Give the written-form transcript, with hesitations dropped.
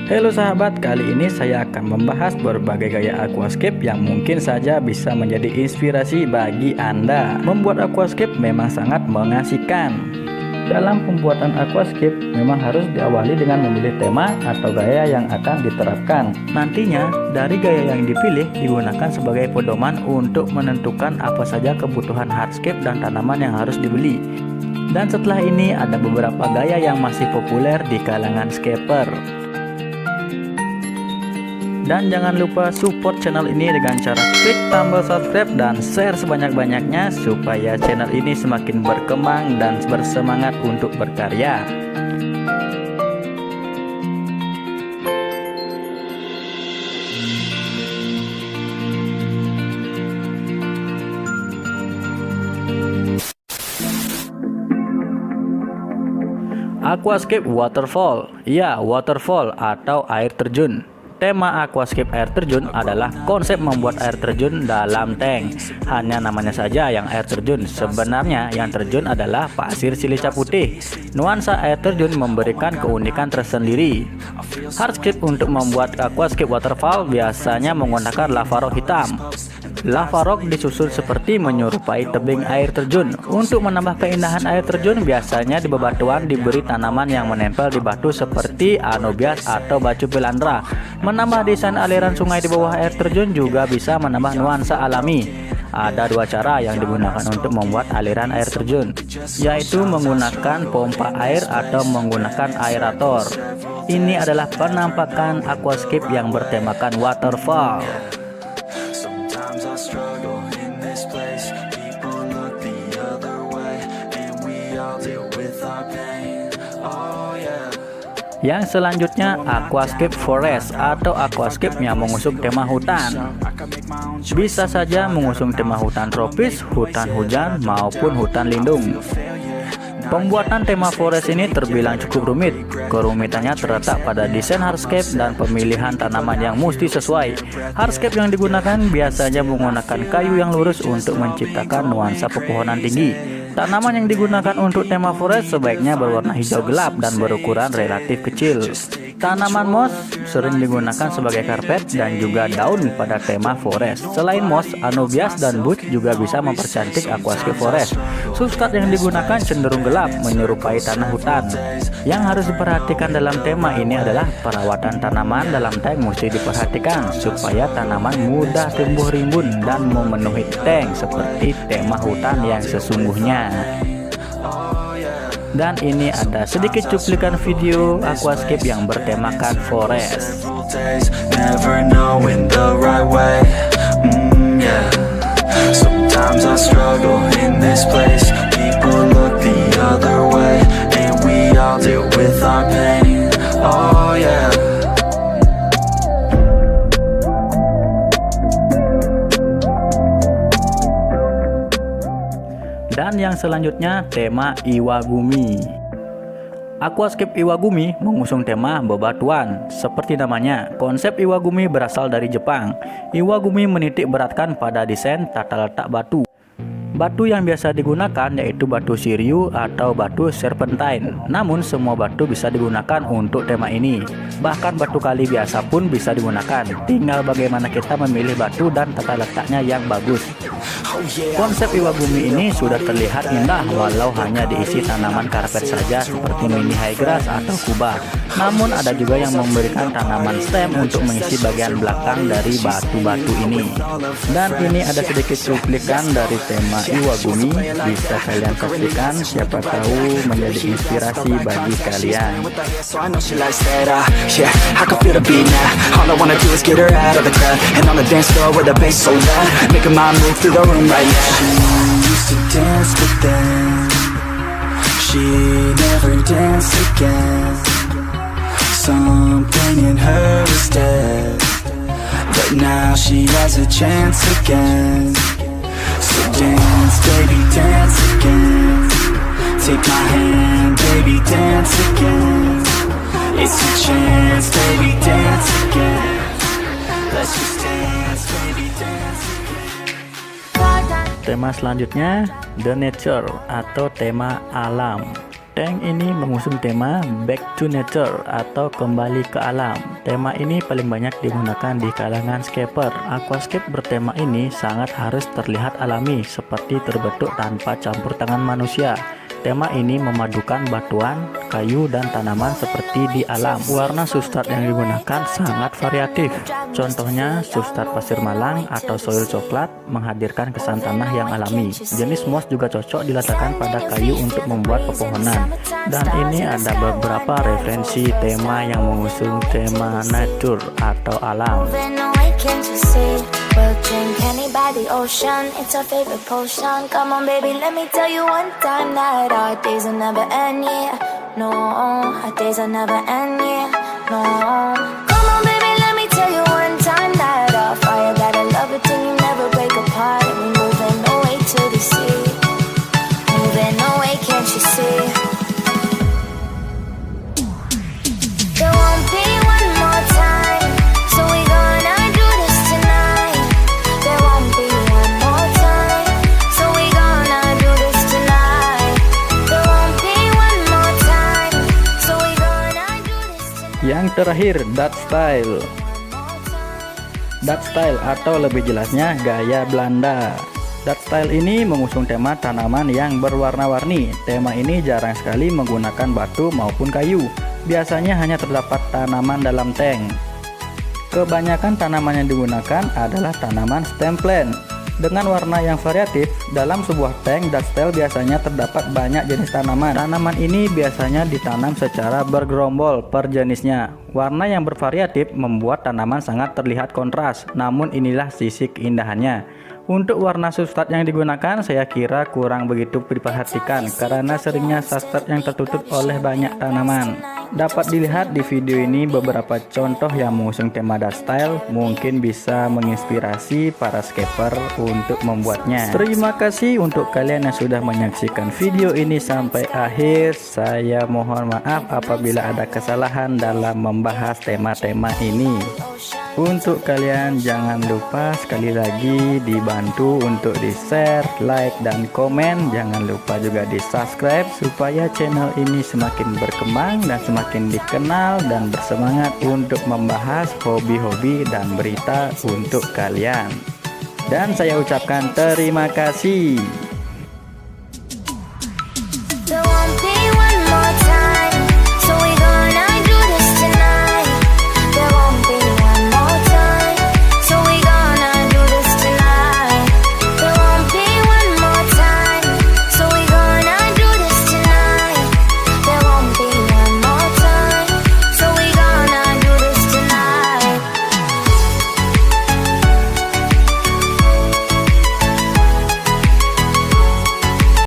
Halo sahabat, kali ini saya akan membahas berbagai gaya aquascape yang mungkin saja bisa menjadi inspirasi bagi Anda. Membuat aquascape memang sangat mengasihkan. Dalam pembuatan aquascape memang harus diawali dengan memilih tema atau gaya yang akan diterapkan. Nantinya dari gaya yang dipilih digunakan sebagai pedoman untuk menentukan apa saja kebutuhan hardscape dan tanaman yang harus dibeli. Dan setelah ini ada beberapa gaya yang masih populer di kalangan scaper. Dan jangan lupa support channel ini dengan cara klik tombol subscribe dan share sebanyak-banyaknya supaya channel ini semakin berkembang dan bersemangat untuk berkarya. Aquascape waterfall, ya waterfall atau air terjun. Tema aquascape air terjun adalah konsep membuat air terjun dalam tank. Hanya namanya saja yang air terjun, sebenarnya yang terjun adalah pasir silica putih. Nuansa air terjun memberikan keunikan tersendiri. Hardscape untuk membuat aquascape waterfall biasanya menggunakan lava rock hitam. Lava rock disusun seperti menyerupai tebing air terjun. Untuk menambah keindahan air terjun, biasanya di bebatuan diberi tanaman yang menempel di batu seperti anobias atau batu pelandra. Menambah desain aliran sungai di bawah air terjun juga bisa menambah nuansa alami. Ada dua cara yang digunakan untuk membuat aliran air terjun, yaitu menggunakan pompa air atau menggunakan aerator. Ini adalah penampakan aquascape yang bertemakan waterfall. Yang selanjutnya aquascape forest atau aquascape yang mengusung tema hutan. Bisa saja mengusung tema hutan tropis, hutan hujan, maupun hutan lindung. Pembuatan tema forest ini terbilang cukup rumit. Kerumitannya terletak pada desain hardscape dan pemilihan tanaman yang mesti sesuai. Hardscape yang digunakan biasanya menggunakan kayu yang lurus untuk menciptakan nuansa pepohonan tinggi. Tanaman yang digunakan untuk tema forest sebaiknya berwarna hijau gelap dan berukuran relatif kecil. Tanaman moss sering digunakan sebagai karpet dan juga daun pada tema forest. Selain moss, anobias dan bush juga bisa mempercantik aquascape forest. Substrat yang digunakan cenderung gelap, menyerupai tanah hutan. Yang harus diperhatikan dalam tema ini adalah perawatan tanaman dalam tank mesti diperhatikan supaya tanaman mudah tumbuh rimbun dan memenuhi tank seperti tema hutan yang sesungguhnya. Dan ini ada sedikit cuplikan video aquascape yang bertemakan forest. Dan yang selanjutnya tema Iwagumi. Aquascape Iwagumi mengusung tema bebatuan. Seperti namanya, konsep Iwagumi berasal dari Jepang. Iwagumi menitik beratkan pada desain tata letak batu. Batu yang biasa digunakan yaitu batu Shiryu atau batu serpentine. Namun semua batu bisa digunakan untuk tema ini. Bahkan batu kali biasa pun bisa digunakan. Tinggal bagaimana kita memilih batu dan tata letaknya yang bagus. Konsep Iwagumi ini sudah terlihat indah walau hanya diisi tanaman karpet saja seperti mini high grass atau kubah. Namun ada juga yang memberikan tanaman stem untuk mengisi bagian belakang dari batu-batu ini. Dan ini ada sedikit cuplikan dari tema Iwagumi, bisa kalian saksikan, siapa tahu menjadi inspirasi bagi kalian. Something in her is dead, but now she has a chance again. So dance, baby, dance again. Take my hand, baby, dance again. It's a chance, baby, dance again. Let's just dance, baby, dance again. Tema selanjutnya The Nature atau tema alam. Tank ini mengusung tema Back to Nature atau kembali ke alam. Tema ini paling banyak digunakan di kalangan skaper. Aquascape bertema ini sangat harus terlihat alami, seperti terbentuk tanpa campur tangan manusia. Tema ini memadukan batuan, kayu, dan tanaman seperti di alam. Warna substrat yang digunakan sangat variatif. Contohnya substrat pasir malang atau soil coklat menghadirkan kesan tanah yang alami. Jenis moss juga cocok diletakkan pada kayu untuk membuat pepohonan. Dan ini ada beberapa referensi tema yang mengusung tema nature atau alam. We'll drink honey by the ocean, it's our favorite potion. Come on baby, let me tell you one time that our days will never end, yeah. No, our days will never end, yeah. No. Come on baby, let me tell you one time that our fire got a love it till you never break apart. And we moving away to the sea, moving away, can't you see? There won't be one more time, so we gonna do this tonight. There won't be one more time, so we gonna do this tonight. There won't be one more time, so we gonna do this tonight. Yang terakhir, Dutch style. Dutch style atau lebih jelasnya gaya Belanda. Dutch style ini mengusung tema tanaman yang berwarna-warni. Tema ini jarang sekali menggunakan batu maupun kayu. Biasanya hanya terdapat tanaman dalam tank. Kebanyakan tanaman yang digunakan adalah tanaman stem plant. Dengan warna yang variatif, dalam sebuah tank Dutch style biasanya terdapat banyak jenis tanaman. Tanaman ini biasanya ditanam secara bergerombol per jenisnya. Warna yang bervariatif membuat tanaman sangat terlihat kontras, namun inilah sisi keindahannya. Untuk warna substrat yang digunakan saya kira kurang begitu diperhatikan karena seringnya substrat yang tertutup oleh banyak tanaman. Dapat dilihat di video ini beberapa contoh yang mengusung tema Dutch style, mungkin bisa menginspirasi para skaper untuk membuatnya. Terima kasih untuk kalian yang sudah menyaksikan video ini sampai akhir. Saya mohon maaf apabila ada kesalahan dalam membahas tema-tema ini. Untuk kalian jangan lupa sekali lagi dibantu untuk di-share, like, dan komen. Jangan lupa juga di-subscribe supaya channel ini semakin berkembang dan semakin dikenal dan bersemangat untuk membahas hobi-hobi dan berita untuk kalian. Dan saya ucapkan terima kasih.